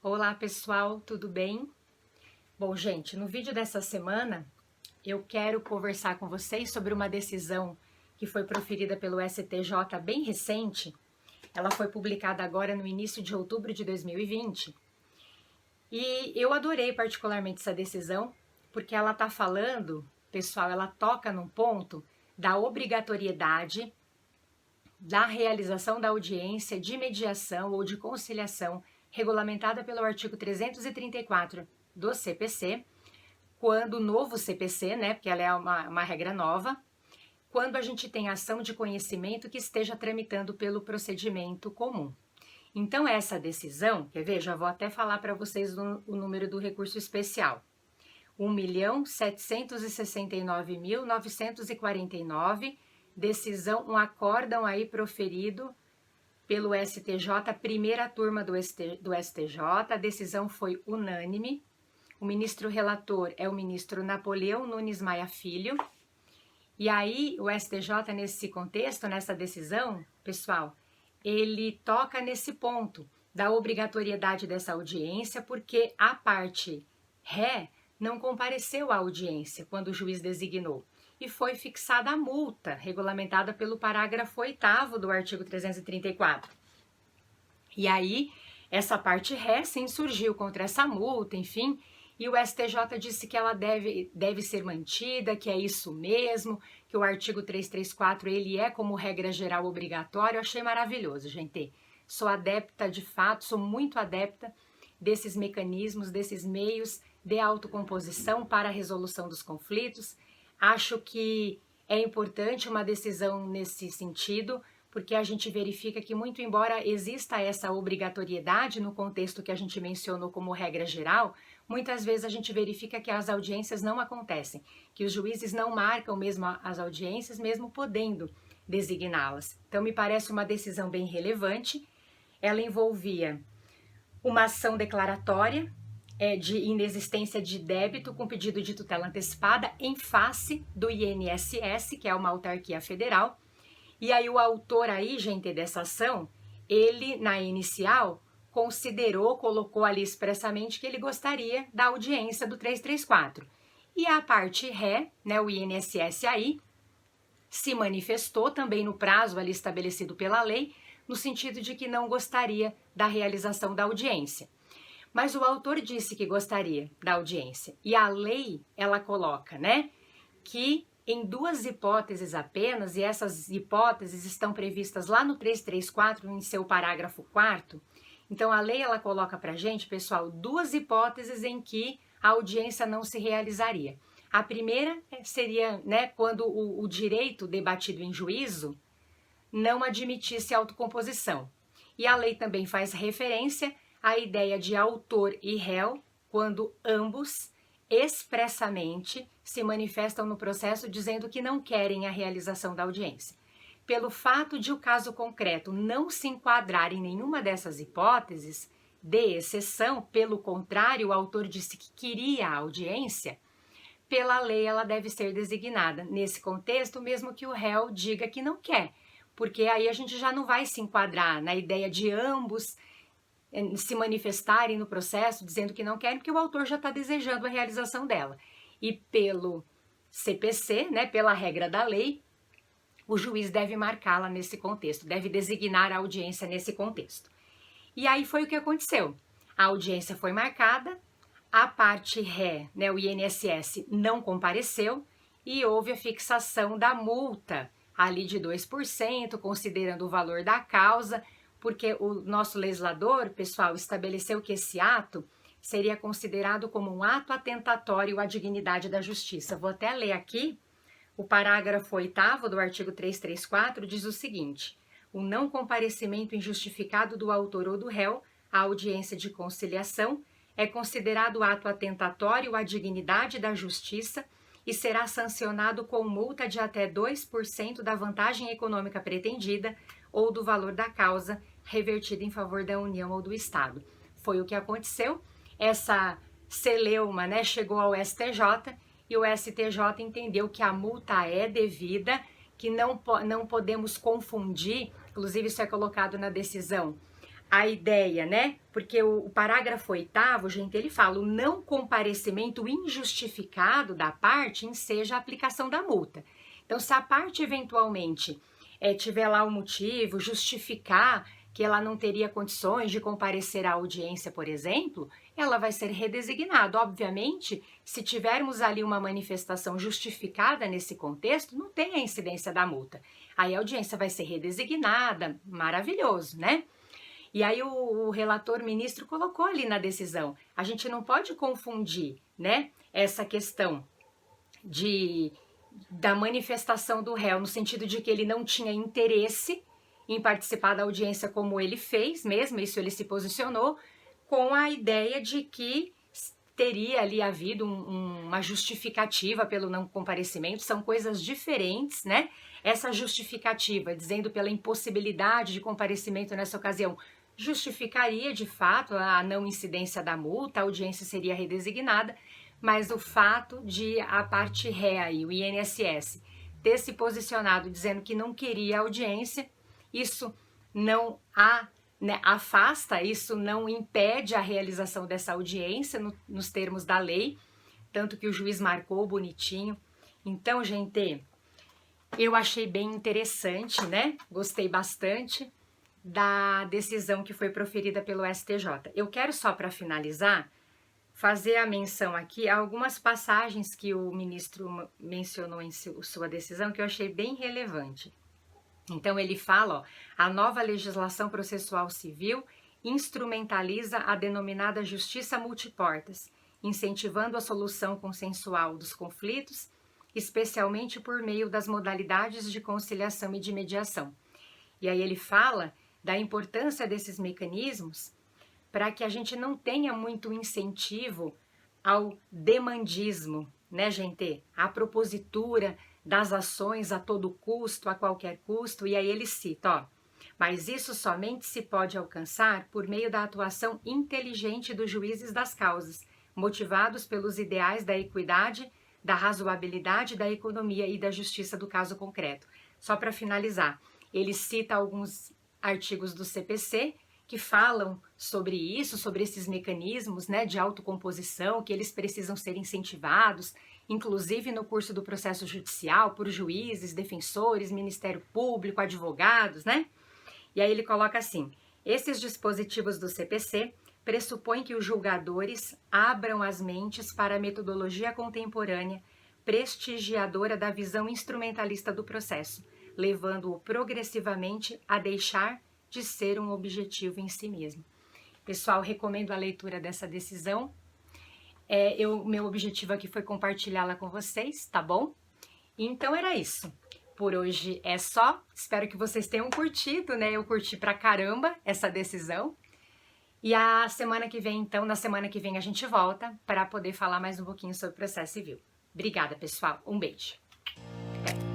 Olá pessoal, tudo bem? Bom, gente, no vídeo dessa semana eu quero conversar com vocês sobre uma decisão que foi proferida pelo STJ bem recente. Ela foi publicada agora no início de outubro de 2020 e eu adorei particularmente essa decisão porque ela está falando, pessoal, ela toca num ponto da obrigatoriedade da realização da audiência de mediação ou de conciliação regulamentada pelo artigo 334 do CPC, quando o novo CPC, né, porque ela é uma regra nova, quando a gente tem ação de conhecimento que esteja tramitando pelo procedimento comum. Então, essa decisão, quer ver? Já vou até falar para vocês o número do recurso especial. 1.769.949, decisão, um acórdão aí proferido pelo STJ, primeira turma do STJ, a decisão foi unânime. O ministro relator é o ministro Napoleão Nunes Maia Filho. E aí o STJ, nesse contexto, nessa decisão, pessoal, ele toca nesse ponto da obrigatoriedade dessa audiência, porque a parte ré não compareceu à audiência quando o juiz designou. E foi fixada a multa, regulamentada pelo parágrafo 8º do artigo 334. E aí, essa parte ré se insurgiu contra essa multa, enfim, e o STJ disse que ela deve ser mantida, que é isso mesmo, que o artigo 334, ele é como regra geral obrigatório. Eu achei maravilhoso, gente. Sou adepta, de fato, sou muito adepta desses mecanismos, desses meios de autocomposição para a resolução dos conflitos. Acho que é importante uma decisão nesse sentido, porque a gente verifica que, muito embora exista essa obrigatoriedade no contexto que a gente mencionou como regra geral, muitas vezes a gente verifica que as audiências não acontecem, que os juízes não marcam mesmo as audiências, mesmo podendo designá-las. Então, me parece uma decisão bem relevante. Ela envolvia uma ação declaratória de inexistência de débito com pedido de tutela antecipada em face do INSS, que é uma autarquia federal. E aí o autor aí, gente, dessa ação, ele, na inicial, colocou ali expressamente que ele gostaria da audiência do 334. E a parte ré, né, o INSS aí, se manifestou também no prazo ali estabelecido pela lei, no sentido de que não gostaria da realização da audiência. Mas o autor disse que gostaria da audiência. E a lei, ela coloca, né, que em duas hipóteses apenas, e essas hipóteses estão previstas lá no 334, em seu parágrafo 4º. Então, a lei, ela coloca pra gente, pessoal, duas hipóteses em que a audiência não se realizaria. A primeira seria, né, quando o direito debatido em juízo não admitisse autocomposição. E a lei também faz referência a ideia de autor e réu, quando ambos expressamente se manifestam no processo dizendo que não querem a realização da audiência. Pelo fato de o caso concreto não se enquadrar em nenhuma dessas hipóteses de exceção, pelo contrário, o autor disse que queria a audiência, pela lei ela deve ser designada. Nesse contexto, mesmo que o réu diga que não quer, porque aí a gente já não vai se enquadrar na ideia de ambos se manifestarem no processo dizendo que não querem, porque o autor já está desejando a realização dela. E pelo CPC, né, pela regra da lei, o juiz deve marcá-la nesse contexto, deve designar a audiência nesse contexto. E aí foi o que aconteceu. A audiência foi marcada, a parte ré, né, o INSS, não compareceu e houve a fixação da multa ali de 2%, considerando o valor da causa, porque o nosso legislador, pessoal, estabeleceu que esse ato seria considerado como um ato atentatório à dignidade da justiça. Vou até ler aqui, o parágrafo 8º do artigo 334 diz o seguinte: o não comparecimento injustificado do autor ou do réu à audiência de conciliação é considerado ato atentatório à dignidade da justiça e será sancionado com multa de até 2% da vantagem econômica pretendida ou do valor da causa revertida em favor da União ou do Estado. Foi o que aconteceu. Essa celeuma, né, chegou ao STJ e o STJ entendeu que a multa é devida, que não podemos confundir, inclusive isso é colocado na decisão, a ideia, né? Porque o parágrafo 8º, gente, ele fala: o não comparecimento injustificado da parte enseja a aplicação da multa. Então, se a parte eventualmente tiver lá o motivo, justificar que ela não teria condições de comparecer à audiência, por exemplo, ela vai ser redesignada. Obviamente, se tivermos ali uma manifestação justificada nesse contexto, não tem a incidência da multa. Aí a audiência vai ser redesignada, maravilhoso, né? E aí o relator ministro colocou ali na decisão, a gente não pode confundir, né, essa questão da manifestação do réu, no sentido de que ele não tinha interesse em participar da audiência como ele fez mesmo, isso ele se posicionou, com a ideia de que teria ali havido uma justificativa pelo não comparecimento, são coisas diferentes, né? Essa justificativa, dizendo pela impossibilidade de comparecimento nessa ocasião, justificaria de fato a não incidência da multa, a audiência seria redesignada, mas o fato de a parte réa e o INSS ter se posicionado dizendo que não queria audiência, isso não afasta, isso não impede a realização dessa audiência nos termos da lei, tanto que o juiz marcou bonitinho. Então, gente, eu achei bem interessante, né? Gostei bastante da decisão que foi proferida pelo STJ. Eu quero só, para finalizar, fazer a menção aqui a algumas passagens que o ministro mencionou em sua decisão que eu achei bem relevante. Então ele fala, ó, a nova legislação processual civil instrumentaliza a denominada justiça multiportas, incentivando a solução consensual dos conflitos, especialmente por meio das modalidades de conciliação e de mediação. E aí ele fala da importância desses mecanismos para que a gente não tenha muito incentivo ao demandismo, né, gente? A propositura das ações a todo custo, a qualquer custo, e aí ele cita, ó, mas isso somente se pode alcançar por meio da atuação inteligente dos juízes das causas, motivados pelos ideais da equidade, da razoabilidade, da economia e da justiça do caso concreto. Só para finalizar, ele cita alguns artigos do CPC que falam sobre isso, sobre esses mecanismos, né, de autocomposição, que eles precisam ser incentivados, inclusive no curso do processo judicial, por juízes, defensores, Ministério Público, advogados, né? E aí ele coloca assim: esses dispositivos do CPC pressupõem que os julgadores abram as mentes para a metodologia contemporânea, prestigiadora da visão instrumentalista do processo, levando-o progressivamente a deixar de ser um objetivo em si mesmo. Pessoal, recomendo a leitura dessa decisão. Meu objetivo aqui foi compartilhá-la com vocês, tá bom? Então era isso. Por hoje é só. Espero que vocês tenham curtido, né? Eu curti pra caramba essa decisão. E a semana que vem, então, na semana que vem a gente volta para poder falar mais um pouquinho sobre o processo civil. Obrigada, pessoal. Um beijo. Até.